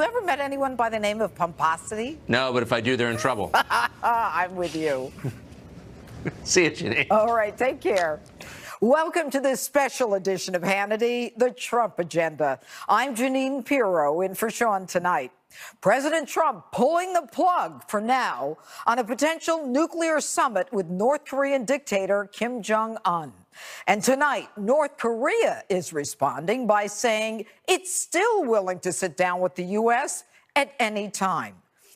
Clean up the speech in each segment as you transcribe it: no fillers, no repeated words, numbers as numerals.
Ever met anyone by the name of Pomposity? No, but if I do, they're in trouble. I'm with you. See you, Janine. All right, take care. Welcome to this special edition of Hannity, the Trump Agenda. I'm Janine Pirro, in for Sean tonight. President Trump pulling the plug for now on a potential nuclear summit with North Korean dictator Kim Jong-un. And tonight, North Korea is responding by saying it's still willing to sit down with the U.S. at any time.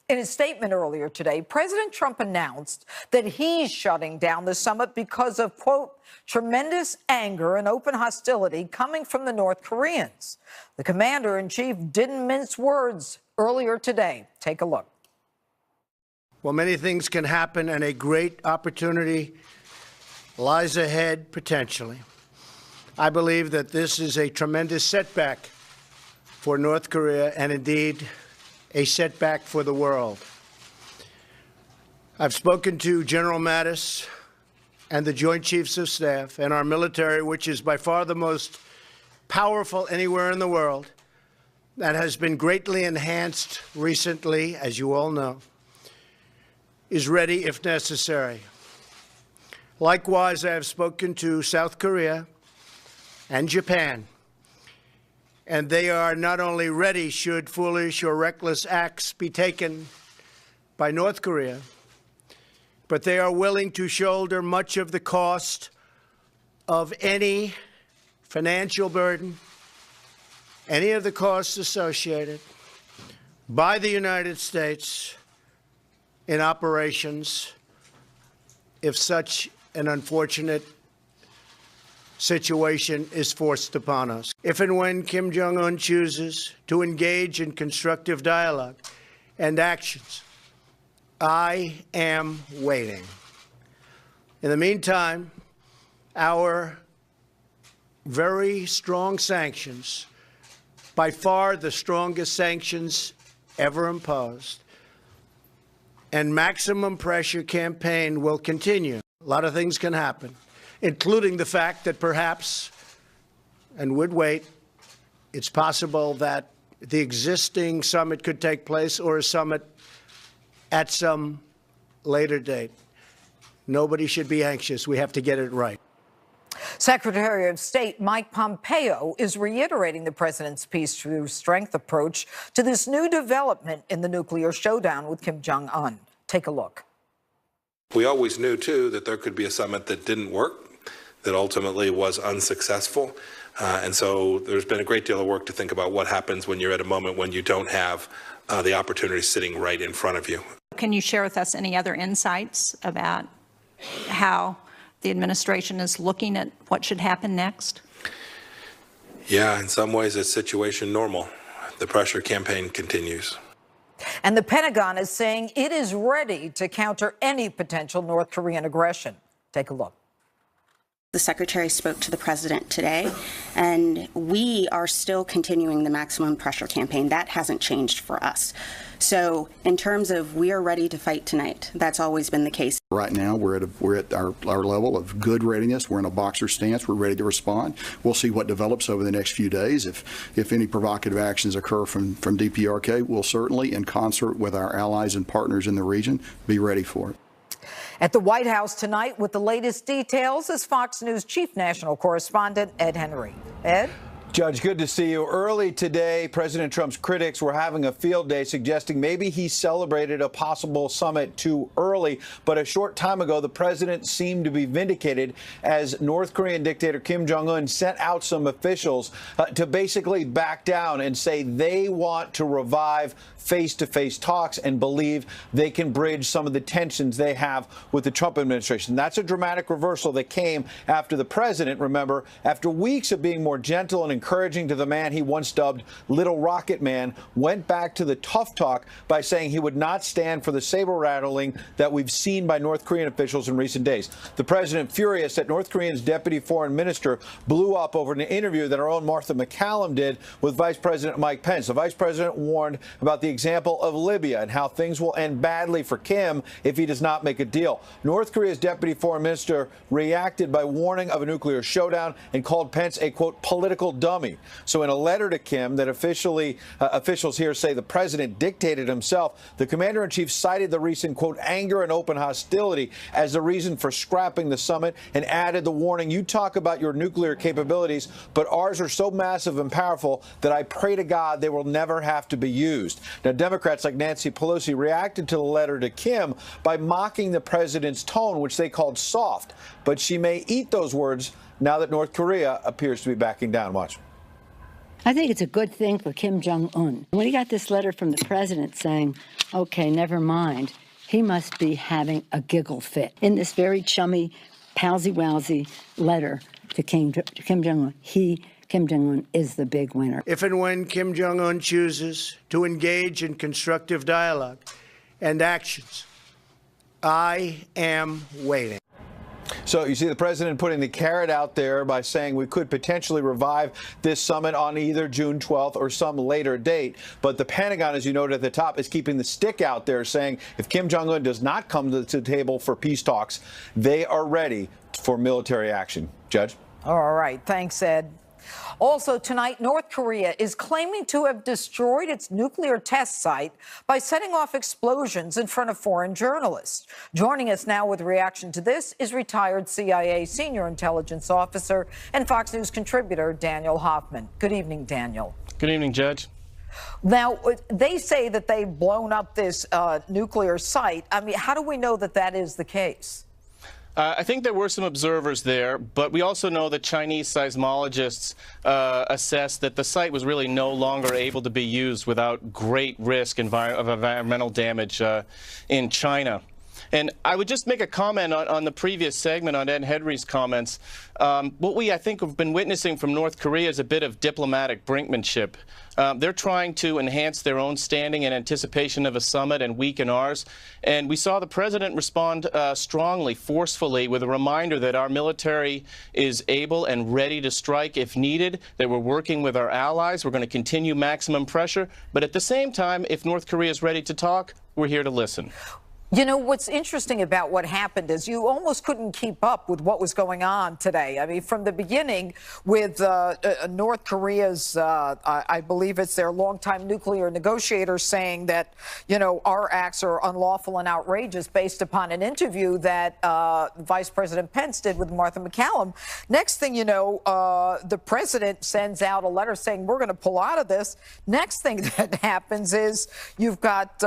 In a statement earlier today, President Trump announced that he's shutting down the summit because of, quote, tremendous anger and open hostility coming from the North Koreans. The commander-in-chief didn't mince words earlier today. Take a look. Well, many things can happen, and a great opportunity lies ahead, potentially. I believe that this is a tremendous setback for North Korea and, indeed, a setback for the world. I've spoken to General Mattis and the Joint Chiefs of Staff and our military, which is by far the most powerful anywhere in the world, that has been greatly enhanced recently, as you all know, is ready if necessary. Likewise, I have spoken to South Korea and Japan, and they are not only ready should foolish or reckless acts be taken by North Korea, but they are willing to shoulder much of the cost of any financial burden, any of the costs associated by the United States in operations if such an unfortunate situation is forced upon us. If and when Kim Jong-un chooses to engage in constructive dialogue and actions, I am waiting. In the meantime, our very strong sanctions, by far the strongest sanctions ever imposed, and maximum pressure campaign will continue. A lot of things can happen, including the fact that perhaps, and would wait, it's possible that the existing summit could take place or a summit at some later date. Nobody should be anxious. We have to get it right. Secretary of State Mike Pompeo is reiterating the president's peace through strength approach to this new development in the nuclear showdown with Kim Jong-un. Take a look. We always knew, too, that there could be a summit that didn't work, that ultimately was unsuccessful. And so there's been a great deal of work to think about what happens when you're at a moment when you don't have the opportunity sitting right in front of you. Can you share with us any other insights about how the administration is looking at what should happen next? Yeah, in some ways it's situation normal. The pressure campaign continues. And the Pentagon is saying it is ready to counter any potential North Korean aggression. Take a look. The Secretary spoke to the President today, and we are still continuing the maximum pressure campaign. That hasn't changed for us. So in terms of we are ready to fight tonight, that's always been the case. Right now, we're at our level of good readiness. We're in a boxer stance. We're ready to respond. We'll see what develops over the next few days. If any provocative actions occur from DPRK, we'll certainly, in concert with our allies and partners in the region, be ready for it. At the White House tonight with the latest details is Fox News chief national correspondent Ed Henry. Ed? Judge, good to see you. Early today, President Trump's critics were having a field day suggesting maybe he celebrated a possible summit too early. But a short time ago, the president seemed to be vindicated as North Korean dictator Kim Jong-un sent out some officials to basically back down and say they want to revive face-to-face talks and believe they can bridge some of the tensions they have with the Trump administration. That's a dramatic reversal that came after the president, remember, after weeks of being more gentle and encouraging to the man he once dubbed Little Rocket Man, went back to the tough talk by saying he would not stand for the saber-rattling that we've seen by North Korean officials in recent days. The president, furious that North Korea's deputy foreign minister blew up over an interview that our own Martha McCallum did with Vice President Mike Pence. The vice president warned about the example of Libya and how things will end badly for Kim if he does not make a deal. North Korea's deputy foreign minister reacted by warning of a nuclear showdown and called Pence a, quote, political dummy. dummy. So in a letter to Kim that officials here say the president dictated himself, the commander-in-chief cited the recent, quote, anger and open hostility as the reason for scrapping the summit and added the warning, you talk about your nuclear capabilities, but ours are so massive and powerful that I pray to God they will never have to be used. Now, Democrats like Nancy Pelosi reacted to the letter to Kim by mocking the president's tone, which they called soft. But she may eat those words now that North Korea appears to be backing down. Watch. I think it's a good thing for Kim Jong-un. When he got this letter from the president saying, okay, never mind, he must be having a giggle fit. In this very chummy, palsy-walsy letter to Kim Jong-un, Kim Jong-un is the big winner. If and when Kim Jong-un chooses to engage in constructive dialogue and actions, I am waiting. So you see the president putting the carrot out there by saying we could potentially revive this summit on either June 12th or some later date. But the Pentagon, as you noted at the top, is keeping the stick out there saying if Kim Jong-un does not come to the table for peace talks, they are ready for military action. Judge? All right. Thanks, Ed. Also tonight, North Korea is claiming to have destroyed its nuclear test site by setting off explosions in front of foreign journalists. Joining us now with reaction to this is retired CIA senior intelligence officer and Fox News contributor Daniel Hoffman. Good evening, Daniel. Good evening, Judge. Now, they say that they've blown up this nuclear site. I mean, how do we know that that is the case? I think there were some observers there, but we also know that Chinese seismologists assessed that the site was really no longer able to be used without great risk of environmental damage in China. And I would just make a comment on the previous segment on Ed Henry's comments. What we, I think, have been witnessing from North Korea is a bit of diplomatic brinkmanship. They're trying to enhance their own standing in anticipation of a summit and weaken ours. And we saw the president respond strongly, forcefully, with a reminder that our military is able and ready to strike if needed, that we're working with our allies. We're going to continue maximum pressure. But at the same time, if North Korea is ready to talk, we're here to listen. You know, what's interesting about what happened is you almost couldn't keep up with what was going on today. I mean, from the beginning with North Korea's, I believe it's their longtime nuclear negotiator saying that, you know, our acts are unlawful and outrageous based upon an interview that Vice President Pence did with Martha McCallum. Next thing you know, the president sends out a letter saying we're going to pull out of this. Next thing that happens is you've got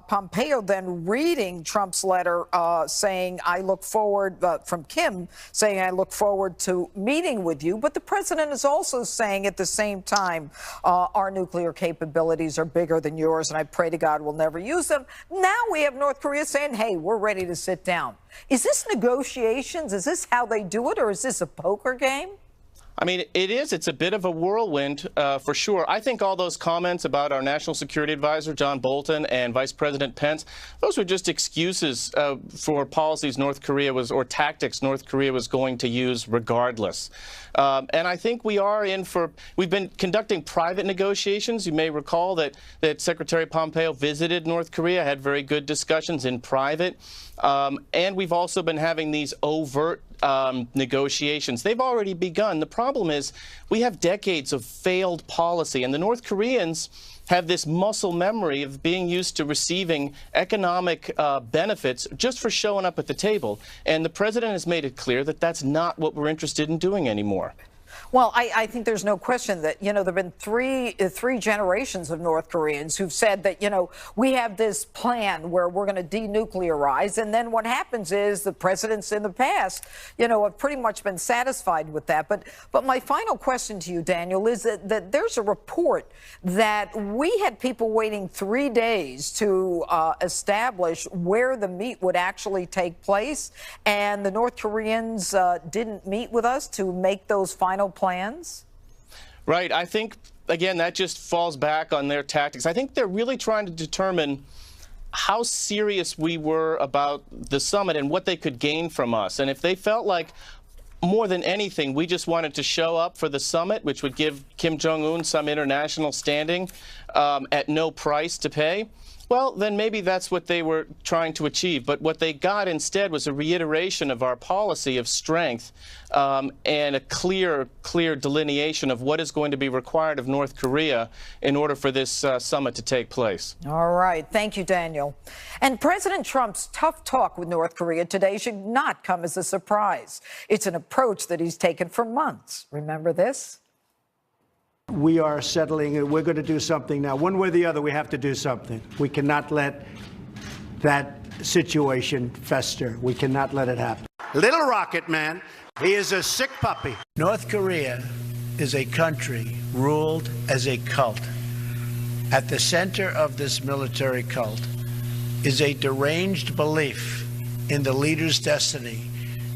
Pompeo then reading Trump's letter saying, I look forward, from Kim, saying, I look forward to meeting with you. But the president is also saying at the same time, our nuclear capabilities are bigger than yours, and I pray to God we'll never use them. Now we have North Korea saying, hey, we're ready to sit down. Is this negotiations? Is this how they do it, or is this a poker game? I mean, it is. It's a bit of a whirlwind, for sure. I think all those comments about our National Security Advisor, John Bolton, and Vice President Pence, those were just excuses for policies North Korea was, or tactics North Korea was going to use regardless. And I think we are in for, we've been conducting private negotiations. You may recall that Secretary Pompeo visited North Korea, had very good discussions in private. And we've also been having these overt negotiations. They've already begun. The problem is we have decades of failed policy, and the North Koreans have this muscle memory of being used to receiving economic benefits just for showing up at the table. And the president has made it clear that that's not what we're interested in doing anymore. Well, I think there's no question that, you know, there have been three generations of North Koreans who've said that, you know, we have this plan where we're going to denuclearize. And then what happens is the presidents in the past, you know, have pretty much been satisfied with that. But my final question to you, Daniel, is that there's a report that we had people waiting 3 days to establish where the meet would actually take place. And the North Koreans didn't meet with us to make those final plans? Right. I think, again, that just falls back on their tactics. I think they're really trying to determine how serious we were about the summit and what they could gain from us. And if they felt like more than anything, we just wanted to show up for the summit, which would give Kim Jong-un some international standing at no price to pay, Well, then maybe that's what they were trying to achieve. But what they got instead was a reiteration of our policy of strength and a clear delineation of what is going to be required of North Korea in order for this summit to take place. All right. Thank you, Daniel. And President Trump's tough talk with North Korea today should not come as a surprise. It's an approach that he's taken for months. Remember this? We are settling and we're going to do something now. One way or the other, we have to do something. We cannot let that situation fester. We cannot let it happen. Little Rocket Man, he is a sick puppy. North Korea is a country ruled as a cult. At the center of this military cult is a deranged belief in the leader's destiny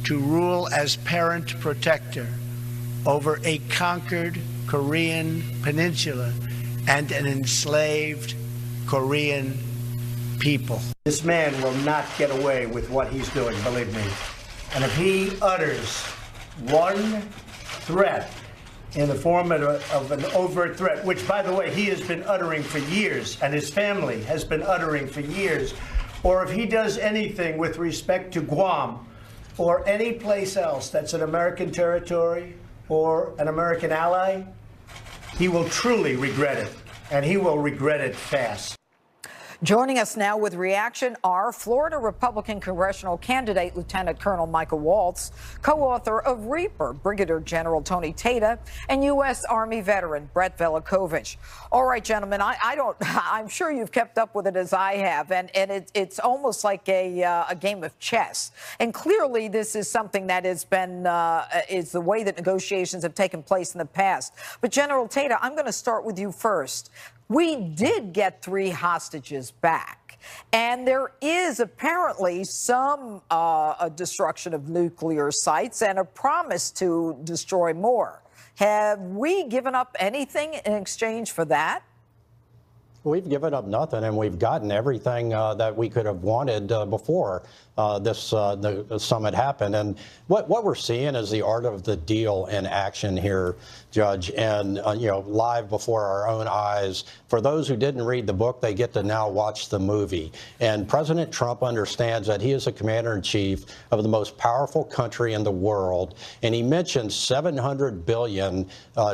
to rule as parent protector over a conquered Korean peninsula and an enslaved Korean people. This man will not get away with what he's doing, believe me. And if he utters one threat in the form of an overt threat, which, by the way, he has been uttering for years and his family has been uttering for years, or if he does anything with respect to Guam or any place else that's an American territory or an American ally, he will truly regret it, and he will regret it fast. Joining us now with reaction are Florida Republican congressional candidate Lieutenant Colonel Michael Waltz, co-author of Reaper, Brigadier General Tony Tata, and U.S. Army veteran Brett Velikovich. All right, gentlemen, I'm sure you've kept up with it as I have, and it's almost like a game of chess. And clearly, this is something that has been is the way that negotiations have taken place in the past. But General Tata, I'm going to start with you first. We did get 3 hostages back, and there is apparently some destruction of nuclear sites and a promise to destroy more. Have we given up anything in exchange for that? We've given up nothing, and we've gotten everything that we could have wanted before the summit happened. And what we're seeing is the art of the deal in action here, Judge, and live before our own eyes. For those who didn't read the book, they get to now watch the movie. And President Trump understands that he is a commander-in-chief of the most powerful country in the world, and he mentioned $700 billion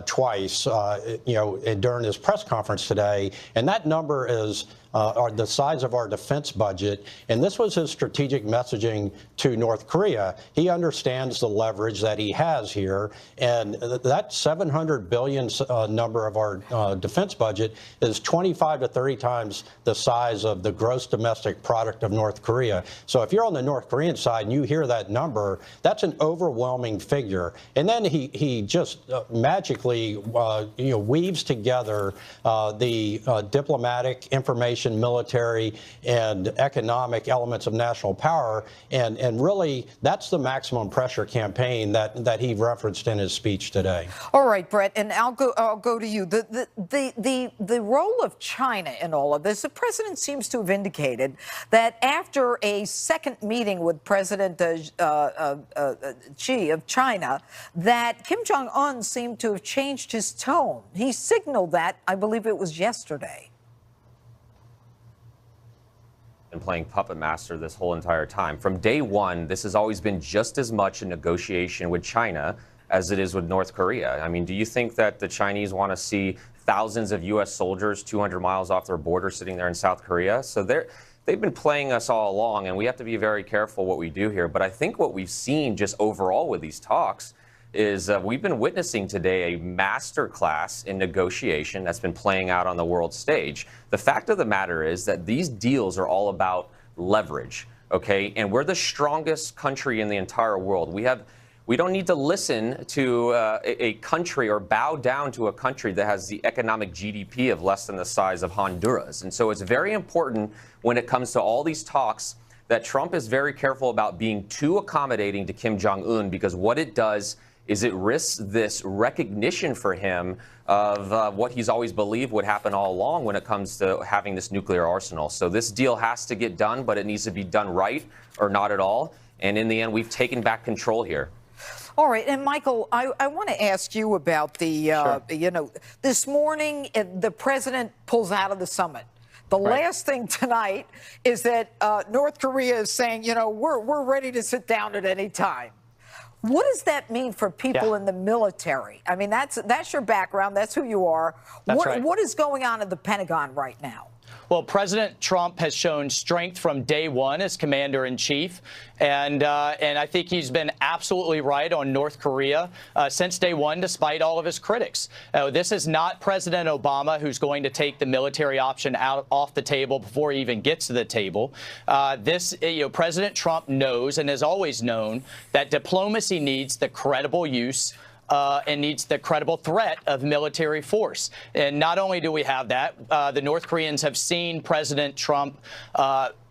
twice, during his press conference today, and that number is the size of our defense budget, and this was his strategic messaging to North Korea. He understands the leverage that he has here, and that $700 billion number of our defense budget is 25 to 30 times the size of the gross domestic product of North Korea. So if you're on the North Korean side and you hear that number, that's an overwhelming figure. And then he just magically weaves together the diplomatic, information, military, and economic elements of national power, and really that's the maximum pressure campaign that he referenced in his speech today. All right, Brett, and I'll go to you. The role of China in all of this, the president seems to have indicated that after a second meeting with President Xi of China, that Kim Jong-un seemed to have changed his tone. He signaled that, I believe it was yesterday. And playing puppet master this whole entire time. From day one, this has always been just as much a negotiation with China as it is with North Korea. I mean, do you think that the Chinese want to see thousands of U.S. soldiers 200 miles off their border sitting there in South Korea? So they've been playing us all along, and we have to be very careful what we do here. But I think what we've seen just overall with these talks is we've been witnessing today a masterclass in negotiation that's been playing out on the world stage. The fact of the matter is that these deals are all about leverage, okay? And we're the strongest country in the entire world. We don't need to listen to a country or bow down to a country that has the economic GDP of less than the size of Honduras. And so it's very important when it comes to all these talks that Trump is very careful about being too accommodating to Kim Jong-un, because what it does is it risks this recognition for him of what he's always believed would happen all along when it comes to having this nuclear arsenal. So this deal has to get done, but it needs to be done right or not at all. And in the end, we've taken back control here. All right. And Michael, I want to ask you about the, Sure. this morning, the president pulls out of the summit. The last thing tonight is that North Korea is saying, you know, we're ready to sit down at any time. What does that mean for people in the military? I mean, that's your background. That's who you are. What is going on in the Pentagon right now? Well, President Trump has shown strength from day one as commander-in-chief, and I think he's been absolutely right on North Korea since day one, despite all of his critics. This is not President Obama who's going to take the military option off the table before he even gets to the table. President Trump knows and has always known that diplomacy needs the credible use and needs the credible threat of military force. And not only do we have that, the North Koreans have seen President Trump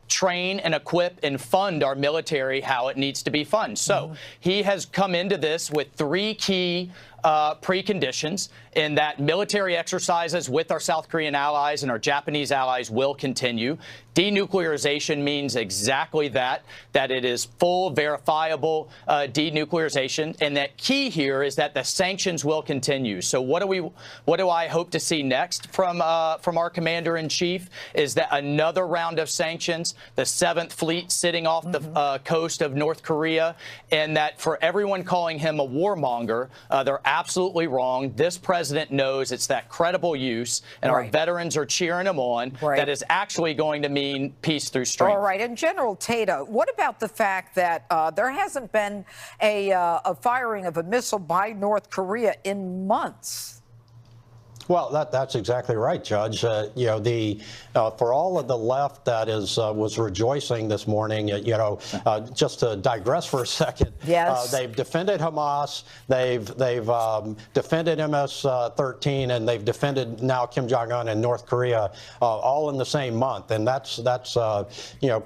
train and equip and fund our military how it needs to be funded. So he has come into this with 3 key preconditions, in that military exercises with our South Korean allies and our Japanese allies will continue. Denuclearization means exactly that it is full, verifiable denuclearization. And that key here is that the sanctions will continue. So what do I hope to see next from our commander-in-chief is that another round of sanctions, the 7th Fleet sitting off the coast of North Korea, and that for everyone calling him a warmonger, they're absolutely wrong. This president knows it's that credible use, and our veterans are cheering him on, that is actually going to mean peace through strength. All right. And General Tata, what about the fact that there hasn't been a firing of a missile by North Korea in months? Well, that's exactly right, Judge. You know, for all of the left that was rejoicing this morning, just to digress for a second, they've defended Hamas, they've defended MS-13, and they've defended now Kim Jong-un and North Korea, all in the same month, and that's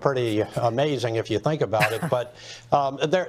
pretty amazing if you think about it. But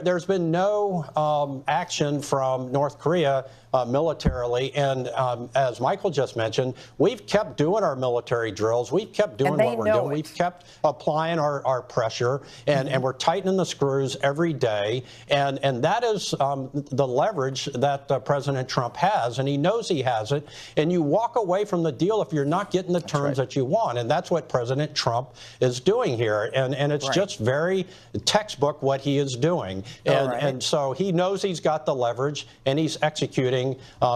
there's been no action from North Korea militarily, and as Michael just mentioned, we've kept doing our military drills. We've kept doing what we're doing. We've kept applying our pressure, and we're tightening the screws every day. And that is the leverage that President Trump has, and he knows he has it. And you walk away from the deal if you're not getting the terms that you want. And that's what President Trump is doing here. And it's just very textbook what he is doing. And so he knows he's got the leverage, and he's executing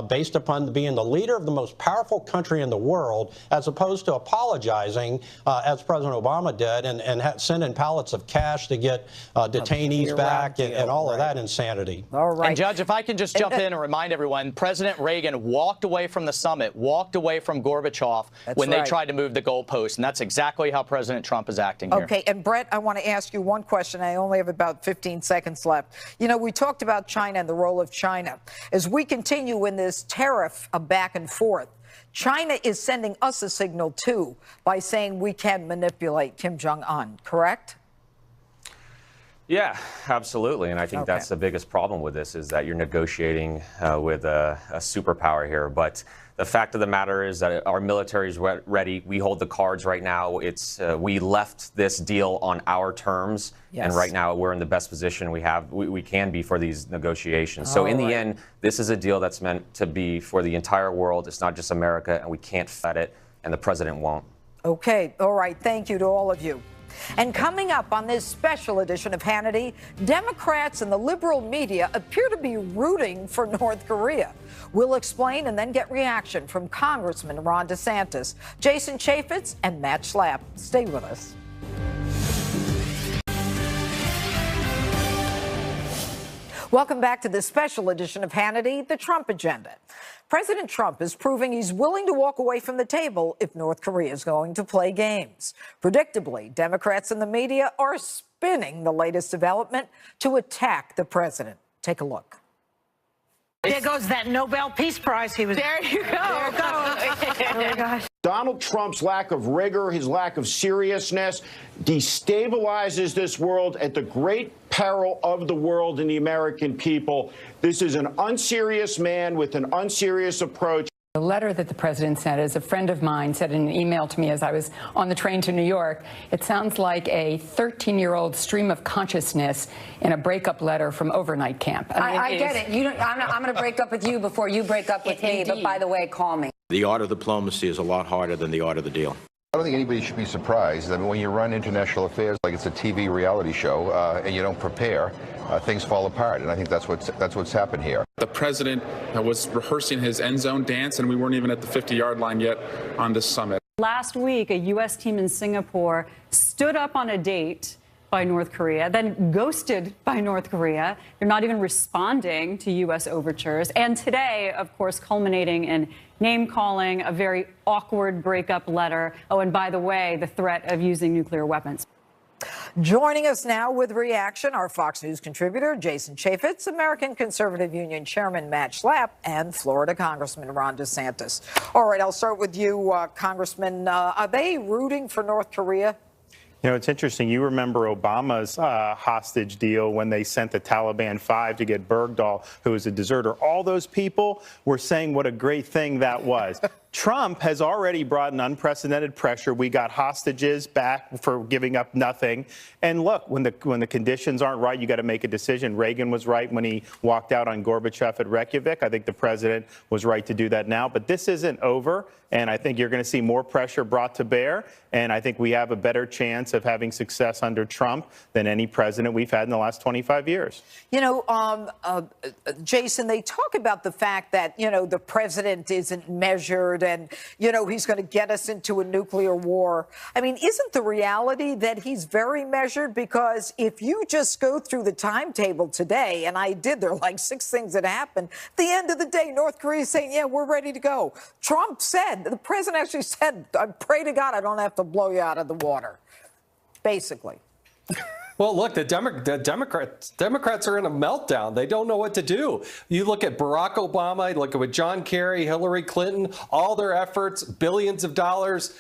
based upon being the leader of the most powerful country in the world, as opposed to apologizing, as President Obama did, and sending pallets of cash to get detainees back and all of that insanity. All right. And, Judge, if I can just jump in and remind everyone, President Reagan walked away from the summit, walked away from Gorbachev when they tried to move the goalposts, and that's exactly how President Trump is acting here. Okay, and Brett, I want to ask you one question. I only have about 15 seconds left. You know, we talked about China and the role of China. As we continue in this tariff back and forth, China is sending us a signal, too, by saying we can manipulate Kim Jong-un, correct? Yeah, absolutely. And I think that's the biggest problem with this, is that you're negotiating with a superpower here. But the fact of the matter is that our military is ready. We hold the cards right now. We left this deal on our terms. And right now we're in the best position we can be for these negotiations. So in the end, this is a deal that's meant to be for the entire world. It's not just America, and we can't fight it, and the president won't. Okay. All right. Thank you to all of you. And coming up on this special edition of Hannity, Democrats and the liberal media appear to be rooting for North Korea. We'll explain and then get reaction from Congressman Ron DeSantis, Jason Chaffetz, and Matt Schlapp. Stay with us. Welcome back to this special edition of Hannity, the Trump Agenda. President Trump is proving he's willing to walk away from the table if North Korea is going to play games. Predictably, Democrats and the media are spinning the latest development to attack the president. Take a look. There goes that Nobel Peace Prize. There you go. There it goes. Oh, my gosh. Donald Trump's lack of rigor, his lack of seriousness, destabilizes this world at the great peril of the world and the American people. This is an unserious man with an unserious approach. The letter that the president sent, as a friend of mine said in an email to me as I was on the train to New York, it sounds like a 13-year-old stream of consciousness in a breakup letter from overnight camp. I get it. I'm going to break up with you before you break up with me, but by the way, call me. The art of diplomacy is a lot harder than the art of the deal. I don't think anybody should be surprised. I mean, when you run international affairs like it's a TV reality show and you don't prepare, things fall apart. And I think that's what's happened here. The president was rehearsing his end zone dance, and we weren't even at the 50-yard line yet on this summit. Last week, a U.S. team in Singapore stood up on a date by North Korea, then ghosted by North Korea. They're not even responding to U.S. overtures. And today, of course, culminating in name-calling, a very awkward breakup letter. Oh, and by the way, the threat of using nuclear weapons. Joining us now with reaction, our Fox News contributor, Jason Chaffetz, American Conservative Union Chairman Matt Schlapp, and Florida Congressman Ron DeSantis. All right, I'll start with you, Congressman. Are they rooting for North Korea? You know, it's interesting. You remember Obama's hostage deal when they sent the Taliban 5 to get Bergdahl, who was a deserter. All those people were saying what a great thing that was. Trump has already brought an unprecedented pressure. We got hostages back for giving up nothing. And look, when the conditions aren't right, you got to make a decision. Reagan was right when he walked out on Gorbachev at Reykjavik. I think the president was right to do that now. But this isn't over. And I think you're going to see more pressure brought to bear. And I think we have a better chance of having success under Trump than any president we've had in the last 25 years. You know, Jason, they talk about the fact that, you know, the president isn't measured and, you know, he's going to get us into a nuclear war. I mean, isn't the reality that he's very measured? Because if you just go through the timetable today, and I did, there are like 6 things that happened. At the end of the day, North Korea is saying, yeah, we're ready to go. Trump said, the president actually said, I pray to God I don't have to blow you out of the water, basically. Well, look, the Democrats are in a meltdown. They don't know what to do. You look at Barack Obama, you look at John Kerry, Hillary Clinton, all their efforts, billions of dollars,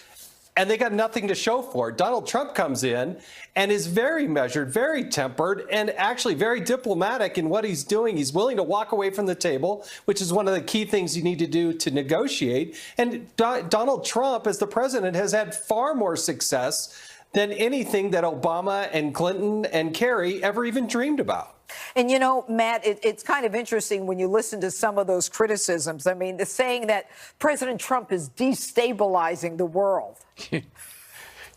and they got nothing to show for it. Donald Trump comes in and is very measured, very tempered, and actually very diplomatic in what he's doing. He's willing to walk away from the table, which is one of the key things you need to do to negotiate. And Donald Trump, as the president, has had far more success than anything that Obama and Clinton and Kerry ever even dreamed about. And, you know, Matt, it's kind of interesting when you listen to some of those criticisms. I mean, the saying that President Trump is destabilizing the world.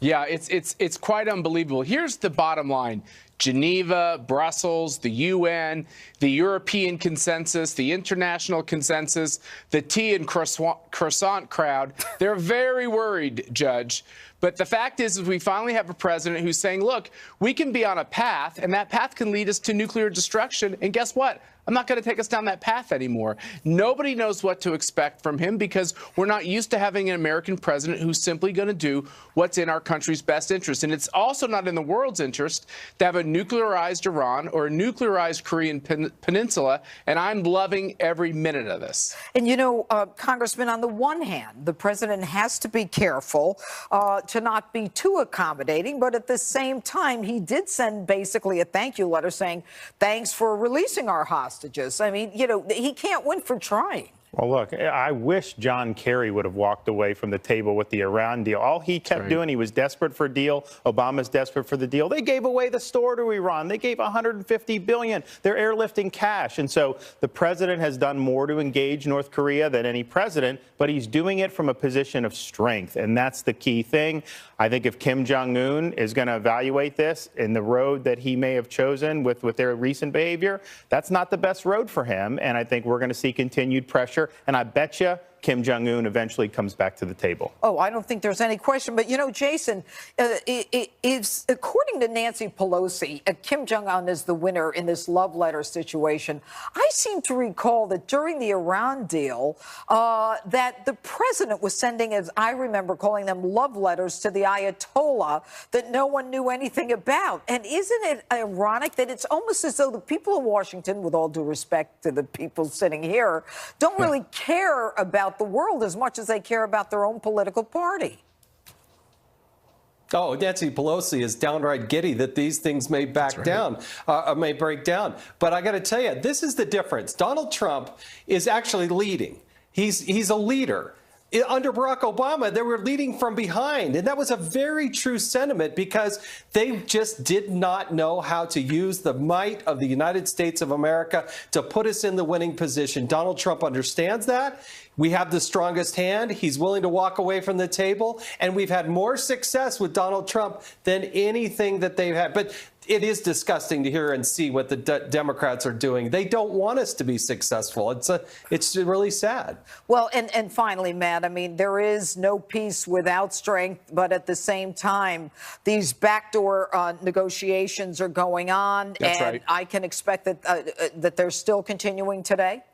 Yeah, it's quite unbelievable. Here's the bottom line. Geneva, Brussels, the UN, the European consensus, the international consensus, the tea and croissant crowd, they're very worried, Judge. But the fact is we finally have a president who's saying, look, we can be on a path, and that path can lead us to nuclear destruction. And guess what? I'm not going to take us down that path anymore. Nobody knows what to expect from him because we're not used to having an American president who's simply going to do what's in our country's best interest. And it's also not in the world's interest to have a nuclearized Iran or a nuclearized Korean peninsula. And I'm loving every minute of this. And, you know, Congressman, on the one hand, the president has to be careful to not be too accommodating. But at the same time, he did send basically a thank you letter saying, thanks for releasing our hostages. I mean, you know, he can't win for trying. Well, look, I wish John Kerry would have walked away from the table with the Iran deal. All he kept doing, he was desperate for a deal. Obama's desperate for the deal. They gave away the store to Iran. They gave $150 billion. They're airlifting cash. And so the president has done more to engage North Korea than any president, but he's doing it from a position of strength. And that's the key thing. I think if Kim Jong-un is going to evaluate this in the road that he may have chosen with their recent behavior, that's not the best road for him. And I think we're going to see continued pressure. And I bet you Kim Jong-un eventually comes back to the table. Oh, I don't think there's any question. But, you know, Jason, it's according to Nancy Pelosi, Kim Jong-un is the winner in this love letter situation. I seem to recall that during the Iran deal, that the president was sending, as I remember calling them, love letters to the Ayatollah that no one knew anything about. And isn't it ironic that it's almost as though the people in Washington, with all due respect to the people sitting here, don't really care about the world as much as they care about their own political party? Oh, Nancy Pelosi is downright giddy that these things may break down. But I got to tell you, this is the difference. Donald Trump is actually leading. He's a leader. under Barack Obama, they were leading from behind. And that was a very true sentiment because they just did not know how to use the might of the United States of America to put us in the winning position. Donald Trump understands that. We have the strongest hand. He's willing to walk away from the table. And we've had more success with Donald Trump than anything that they've had. But it is disgusting to hear and see what the Democrats are doing. They don't want us to be successful. It's really sad. Well, and finally, Matt, I mean, there is no peace without strength, but at the same time, these backdoor negotiations are going on. That's and right. I can expect that they're still continuing today.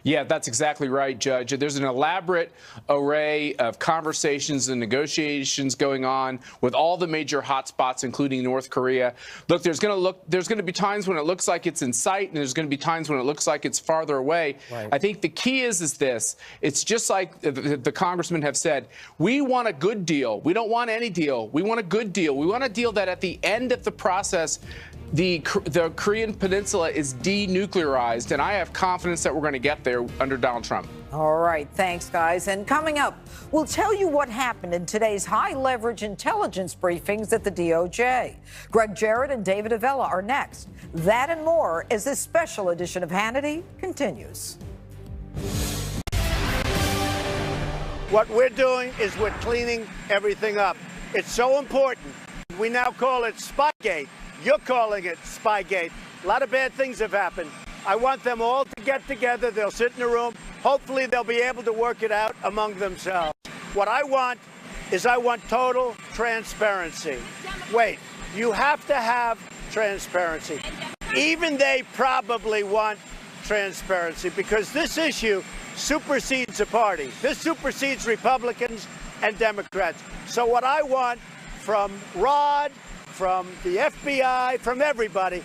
Yeah, that's exactly right, Judge. There's an elaborate array of conversations and negotiations going on with all the major hotspots, including North Korea. Look, there's going to be times when it looks like it's in sight, and there's going to be times when it looks like it's farther away. Right. I think the key is this. It's just like the congressmen have said. We want a good deal. We don't want any deal. We want a good deal. We want a deal that at the end of the process, the Korean Peninsula is denuclearized, and I have confidence that we're going to get there under Donald Trump. All right. Thanks, guys. And coming up, we'll tell you what happened in today's high-leverage intelligence briefings at the DOJ. Greg Jarrett and David Avella are next. That and more as this special edition of Hannity continues. What we're doing is we're cleaning everything up. It's so important. We now call it Spygate. You're calling it Spygate. A lot of bad things have happened. I want them all to get together. They'll sit in a room. Hopefully, they'll be able to work it out among themselves. What I want is total transparency. Wait, you have to have transparency. Even they probably want transparency because this issue supersedes a party. This supersedes Republicans and Democrats. So what I want from Rod, from the FBI, from everybody,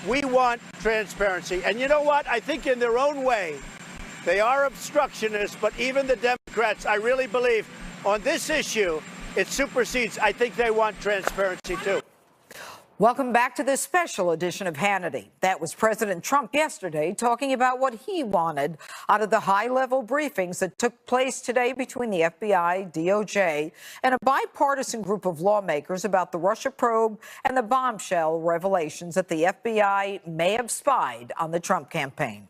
we want transparency. And you know what? I think in their own way, they are obstructionists, but even the Democrats, I really believe, on this issue, it supersedes. I think they want transparency, too. Welcome back to this special edition of Hannity. That was President Trump yesterday talking about what he wanted out of the high-level briefings that took place today between the FBI, DOJ, and a bipartisan group of lawmakers about the Russia probe and the bombshell revelations that the FBI may have spied on the Trump campaign.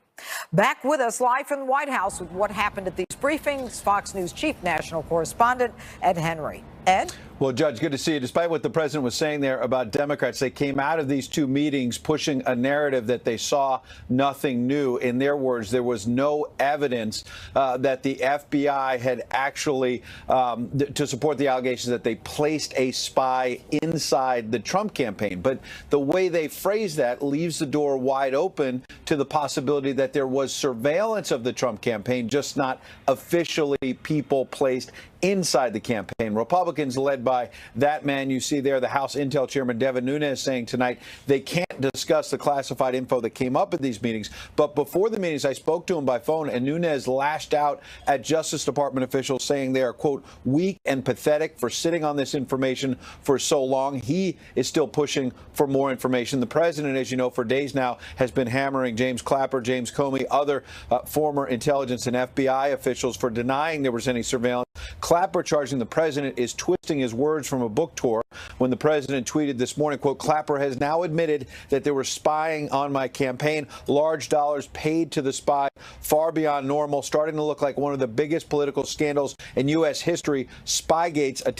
Back with us live from the White House with what happened at these briefings, Fox News chief national correspondent Ed Henry. Ed? Well, Judge, good to see you. Despite what the president was saying there about Democrats, they came out of these two meetings pushing a narrative that they saw nothing new. In their words, there was no evidence that the FBI had actually, to support the allegations that they placed a spy inside the Trump campaign. But the way they phrase that leaves the door wide open to the possibility that there was surveillance of the Trump campaign, just not officially people placed inside the campaign. Republicans led by that man you see there, the House Intel Chairman Devin Nunes, saying tonight they can't discuss the classified info that came up at these meetings. But before the meetings, I spoke to him by phone, and Nunes lashed out at Justice Department officials, saying they are, quote, weak and pathetic for sitting on this information for so long. He is still pushing for more information. The president, as you know, for days now has been hammering James Clapper, James Comey, other former intelligence and FBI officials for denying there was any surveillance. Clapper charging the president is twisting his words from a book tour when the president tweeted this morning, quote, Clapper has now admitted that they were spying on my campaign. Large dollars paid to the spy, far beyond normal, starting to look like one of the biggest political scandals in U.S. history. Spygate, a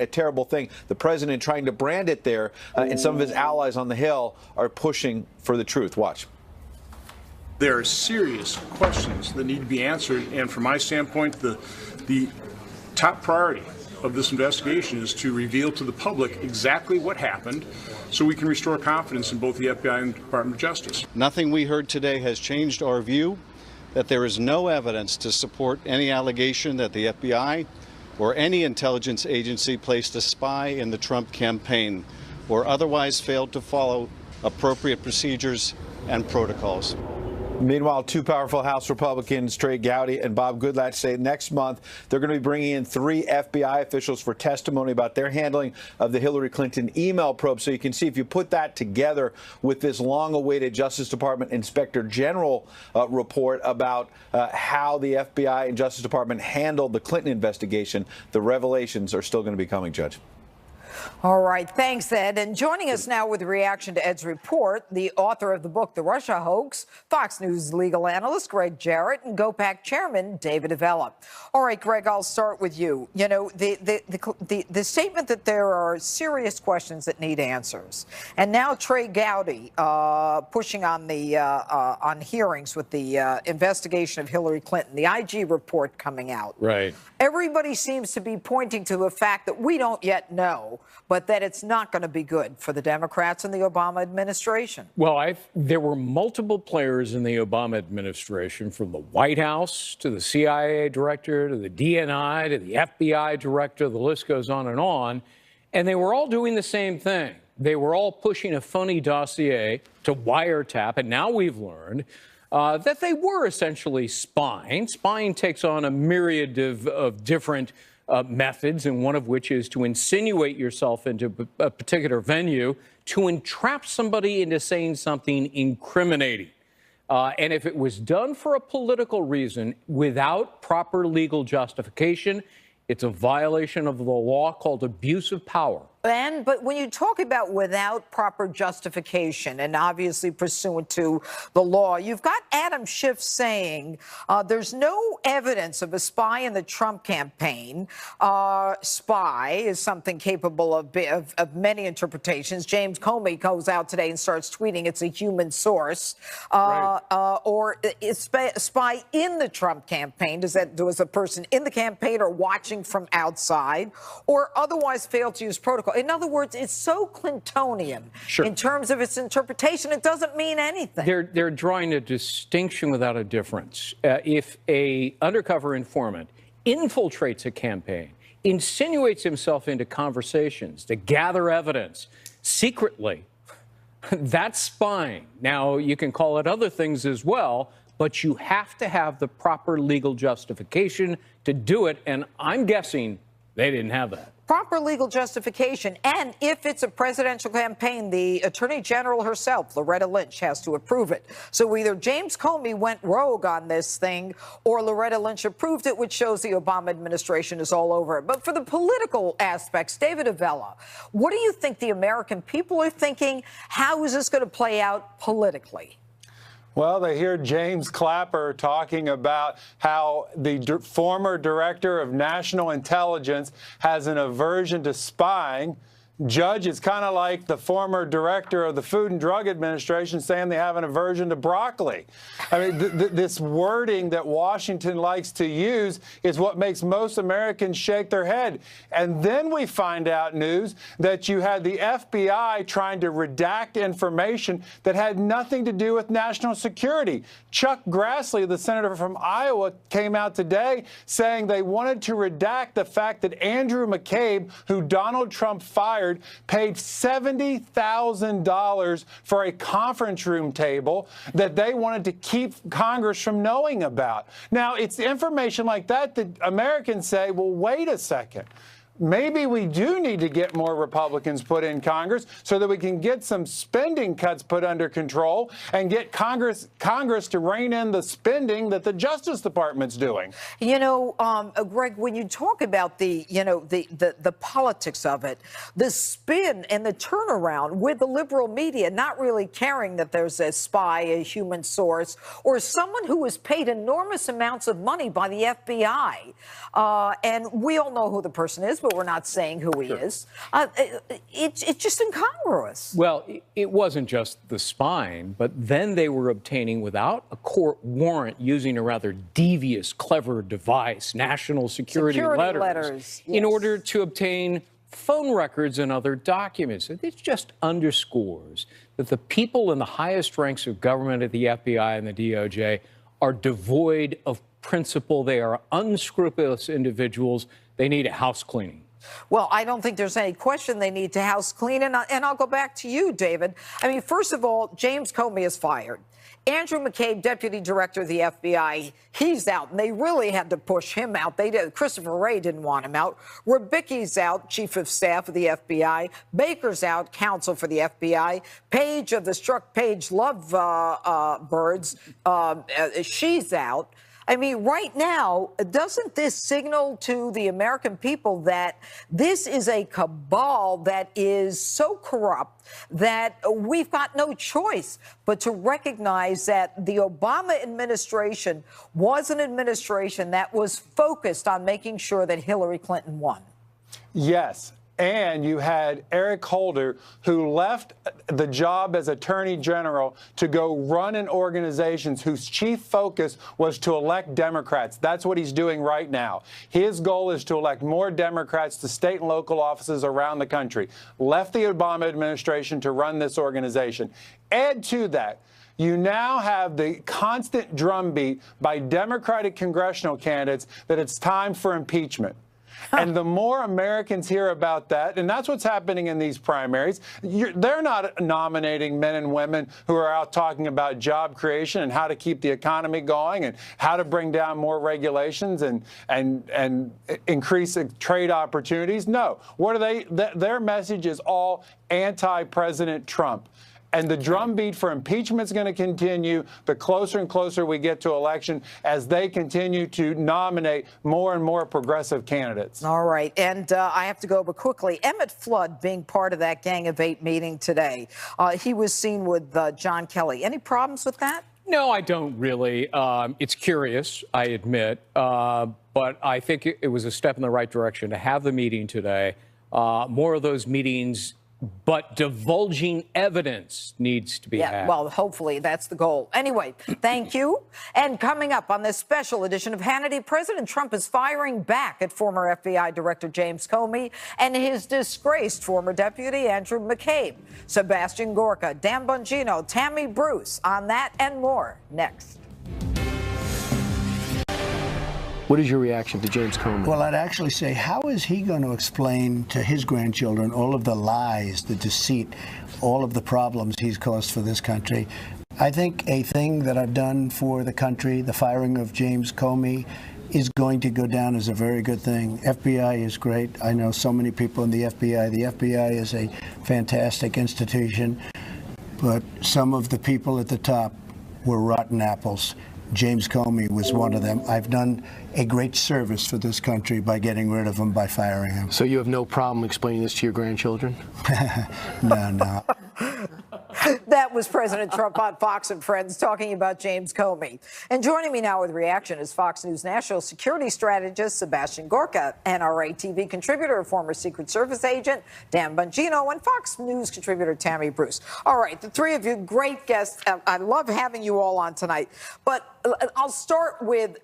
terrible thing. The president trying to brand it there, and some of his allies on the Hill are pushing for the truth. Watch. There are serious questions that need to be answered, and from my standpoint, the top priority of this investigation is to reveal to the public exactly what happened so we can restore confidence in both the FBI and the Department of Justice. Nothing we heard today has changed our view that there is no evidence to support any allegation that the FBI or any intelligence agency placed a spy in the Trump campaign or otherwise failed to follow appropriate procedures and protocols. Meanwhile, two powerful House Republicans, Trey Gowdy and Bob Goodlatte, say next month they're going to be bringing in 3 FBI officials for testimony about their handling of the Hillary Clinton email probe. So you can see, if you put that together with this long-awaited Justice Department Inspector General report about how the FBI and Justice Department handled the Clinton investigation, the revelations are still going to be coming, Judge. All right. Thanks, Ed. And joining us now with a reaction to Ed's report, the author of the book, The Russia Hoax, Fox News legal analyst Greg Jarrett, and GOPAC chairman David Avella. All right, Greg, I'll start with you. You know, the statement that there are serious questions that need answers. And now Trey Gowdy pushing on the on hearings with the investigation of Hillary Clinton, the IG report coming out. Right. Everybody seems to be pointing to the fact that we don't yet know, but that it's not going to be good for the Democrats and the Obama administration. Well, there were multiple players in the Obama administration, from the White House to the CIA director to the DNI to the FBI director. The list goes on. And they were all doing the same thing. They were all pushing a phony dossier to wiretap. And now we've learned that they were essentially spying. Spying takes on a myriad of different methods, and one of which is to insinuate yourself into a particular venue to entrap somebody into saying something incriminating. And if it was done for a political reason without proper legal justification, it's a violation of the law called abuse of power. But when you talk about without proper justification and obviously pursuant to the law, you've got Adam Schiff saying there's no evidence of a spy in the Trump campaign. Spy is something capable of many interpretations. James Comey goes out today and starts tweeting it's a human source. Or is spy in the Trump campaign? There was a person in the campaign or watching from outside, or otherwise failed to use protocol? In other words, it's so Clintonian in terms of its interpretation, it doesn't mean anything. They're drawing a distinction without a difference. If a undercover informant infiltrates a campaign, insinuates himself into conversations to gather evidence secretly, that's spying. Now, you can call it other things as well, but you have to have the proper legal justification to do it, and I'm guessing they didn't have that. Proper legal justification, and if it's a presidential campaign, the Attorney General herself, Loretta Lynch, has to approve it. So either James Comey went rogue on this thing, or Loretta Lynch approved it, which shows the Obama administration is all over it. But for the political aspects, David Avella, what do you think the American people are thinking? How is this going to play out politically? Well, they hear James Clapper talking about how the former director of national intelligence has an aversion to spying. Judge, it's kind of like the former director of the Food and Drug Administration saying they have an aversion to broccoli. I mean, this wording that Washington likes to use is what makes most Americans shake their head. And then we find out news that you had the FBI trying to redact information that had nothing to do with national security. Chuck Grassley, the senator from Iowa, came out today saying they wanted to redact the fact that Andrew McCabe, who Donald Trump fired, paid $70,000 for a conference room table that they wanted to keep Congress from knowing about. Now, it's information like that that Americans say, well, wait a second. Maybe we do need to get more Republicans put in Congress so that we can get some spending cuts put under control and get Congress to rein in the spending that the Justice Department's doing. You know, Greg, when you talk about the politics of it, the spin and the turnaround with the liberal media not really caring that there's a spy, a human source, or someone who was paid enormous amounts of money by the FBI. And we all know who the person is, but we're not saying who he is. It's just incongruous. Well, it wasn't just the spying, but then they were obtaining, without a court warrant, using a rather devious, clever device, national security letters in order to obtain phone records and other documents. It just underscores that the people in the highest ranks of government at the FBI and the DOJ are devoid of principle. They are unscrupulous individuals. They need a house cleaning. Well, I don't think there's any question they need to house clean. And I'll go back to you, David. I mean, first of all, James Comey is fired. Andrew McCabe, deputy director of the FBI, he's out. And they really had to push him out. They did. Christopher Wray didn't want him out. Rybicki's out, chief of staff of the FBI. Baker's out, counsel for the FBI. Page of the Struck Page Love Birds, she's out. I mean, right now, doesn't this signal to the American people that this is a cabal that is so corrupt that we've got no choice but to recognize that the Obama administration was an administration that was focused on making sure that Hillary Clinton won? Yes. And you had Eric Holder, who left the job as Attorney General to go run an organization whose chief focus was to elect Democrats. That's what he's doing right now. His goal is to elect more Democrats to state and local offices around the country. Left the Obama administration to run this organization. Add to that, you now have the constant drumbeat by Democratic congressional candidates that it's time for impeachment. And the more Americans hear about that, and that's what's happening in these primaries, they're not nominating men and women who are out talking about job creation and how to keep the economy going and how to bring down more regulations and increase trade opportunities. No. What are they? Their message is all anti-President Trump. And the drumbeat for impeachment is going to continue the closer and closer we get to election as they continue to nominate more and more progressive candidates. All right. And I have to go over quickly. Emmett Flood being part of that Gang of Eight meeting today. He was seen with John Kelly. Any problems with that? No, I don't really. It's curious, I admit. But I think it was a step in the right direction to have the meeting today. More of those meetings. But divulging evidence needs to be had. Well, hopefully that's the goal. Anyway, thank you. And coming up on this special edition of Hannity, President Trump is firing back at former FBI Director James Comey and his disgraced former deputy Andrew McCabe. Sebastian Gorka, Dan Bongino, Tammy Bruce on that and more next. What is your reaction to James Comey? Well, I'd actually say, how is he going to explain to his grandchildren all of the lies, the deceit, all of the problems he's caused for this country? I think a thing that I've done for the country, the firing of James Comey, is going to go down as a very good thing. FBI is great. I know so many people in the FBI. The FBI is a fantastic institution, but some of the people at the top were rotten apples. James Comey was one of them. I've done a great service for this country by getting rid of him, by firing him. So you have no problem explaining this to your grandchildren? No. That was President Trump on Fox and Friends talking about James Comey. And joining me now with reaction is Fox News national security strategist Sebastian Gorka, NRA TV contributor, former Secret Service agent Dan Bongino, and Fox News contributor Tammy Bruce. All right, the three of you, great guests. I love having you all on tonight. But I'll start with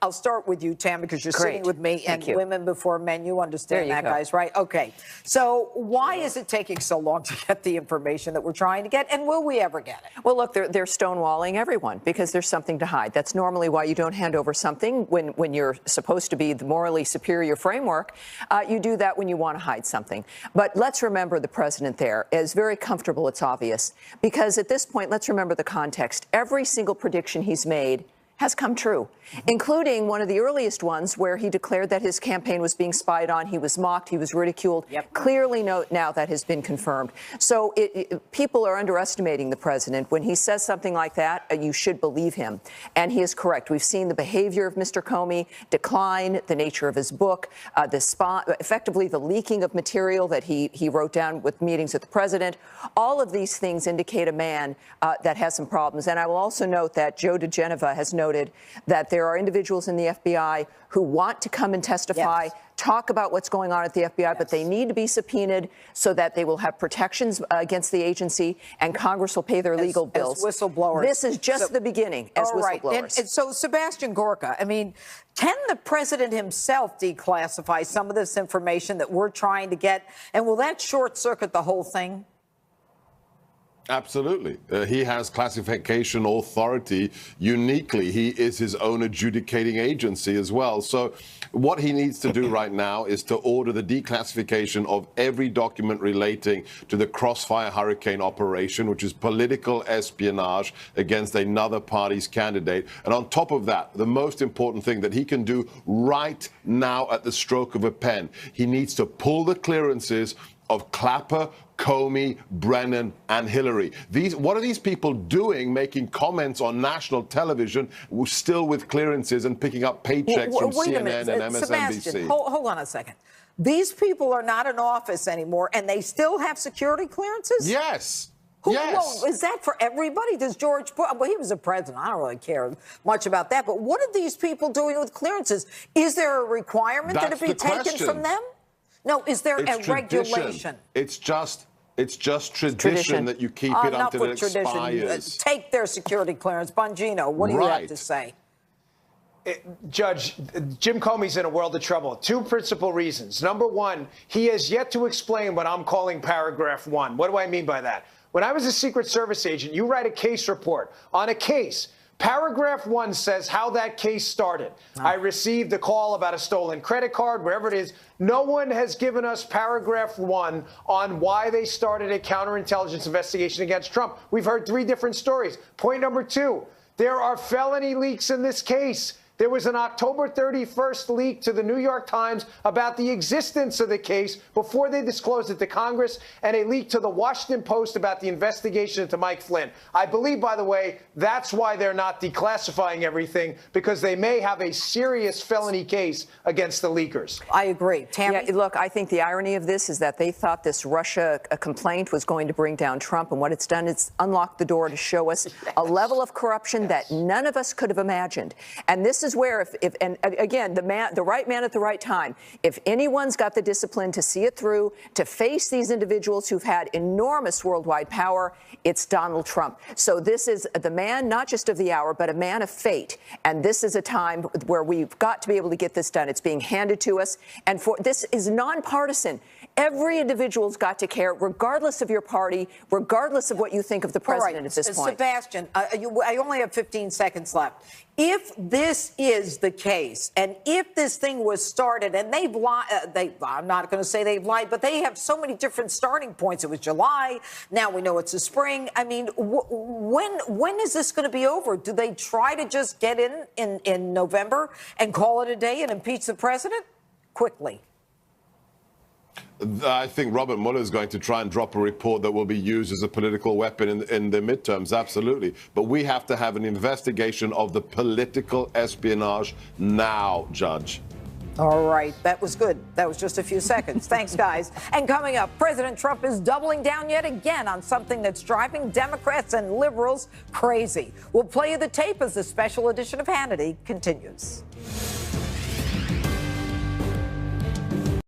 you, Tam, because you're sitting with me. Thank and you. Women before men. You understand that, guys, right? Okay. So why is it taking so long to get the information that we're trying to get, and will we ever get it? Well, look, they're stonewalling everyone because there's something to hide. That's normally why you don't hand over something when you're supposed to be the morally superior framework. You do that when you want to hide something. But let's remember the president there is very comfortable, it's obvious, because at this point, let's remember the context. Every single prediction he's made has come true, including one of the earliest ones where he declared that his campaign was being spied on. He was mocked. He was ridiculed. Clearly now that has been confirmed. So people are underestimating the president. When he says something like that, you should believe him. And he is correct. We've seen the behavior of Mr. Comey decline, the nature of his book, effectively the leaking of material that he wrote down with meetings with the president. All of these things indicate a man that has some problems. And I will also note that Joe DeGeneva has noted that there are individuals in the FBI who want to come and testify, talk about what's going on at the FBI, but they need to be subpoenaed so that they will have protections against the agency, and Congress will pay their legal bills. As whistleblowers. This is just the beginning as whistleblowers. And so, Sebastian Gorka, I mean, can the president himself declassify some of this information that we're trying to get, and will that short-circuit the whole thing? Absolutely. He has classification authority uniquely. He is his own adjudicating agency as well. So what he needs to do right now is to order the declassification of every document relating to the Crossfire Hurricane operation, which is political espionage against another party's candidate. And on top of that, the most important thing that he can do right now at the stroke of a pen, he needs to pull the clearances of Clapper, Comey, Brennan, and Hillary. What are these people doing, making comments on national television, still with clearances and picking up paychecks from CNN and MSNBC? Sebastian, hold on a second. These people are not in office anymore, and they still have security clearances? Yes. Well, is that for everybody? Does George Bush, well, he was a president. I don't really care much about that. But what are these people doing with clearances? Is there a requirement that it be taken from them? No, is there a regulation? It's just tradition that you keep it until it expires. Take their security clearance. Bongino, what do you have to say? Judge, Jim Comey's in a world of trouble. Two principal reasons. Number one, he has yet to explain what I'm calling paragraph 1. What do I mean by that? When I was a Secret Service agent, you write a case report on a case. Paragraph 1 says how that case started. I received a call about a stolen credit card, wherever it is. No one has given us paragraph 1 on why they started a counterintelligence investigation against Trump. We've heard 3 different stories. Point number 2, there are felony leaks in this case. There was an October 31st leak to the New York Times about the existence of the case before they disclosed it to Congress, and a leak to the Washington Post about the investigation into Mike Flynn. I believe, by the way, that's why they're not declassifying everything, because they may have a serious felony case against the leakers. I agree. Tammy? Yeah, look, I think the irony of this is that they thought this Russia complaint was going to bring down Trump, and what it's done is unlocked the door to show us a level of corruption that none of us could have imagined. And this is where, and again, the right man at the right time, if anyone's got the discipline to see it through, to face these individuals who've had enormous worldwide power, it's Donald Trump. So this is the man, not just of the hour, but a man of fate. And this is a time where we've got to be able to get this done. It's being handed to us. And this is nonpartisan. Every individual's got to care, regardless of your party, regardless of what you think of the president at this point. Sebastian, I only have 15 seconds left. If this is the case, and if this thing was started, and they've lied, I'm not going to say they've lied, but they have so many different starting points. It was July. Now we know it's the spring. I mean, when is this going to be over? Do they try to just get in November and call it a day and impeach the president? Quickly. I think Robert Mueller is going to try and drop a report that will be used as a political weapon in the midterms, absolutely. But we have to have an investigation of the political espionage now, Judge. All right. That was good. That was just a few seconds. Thanks, guys. And coming up, President Trump is doubling down yet again on something that's driving Democrats and liberals crazy. We'll play you the tape as the special edition of Hannity continues.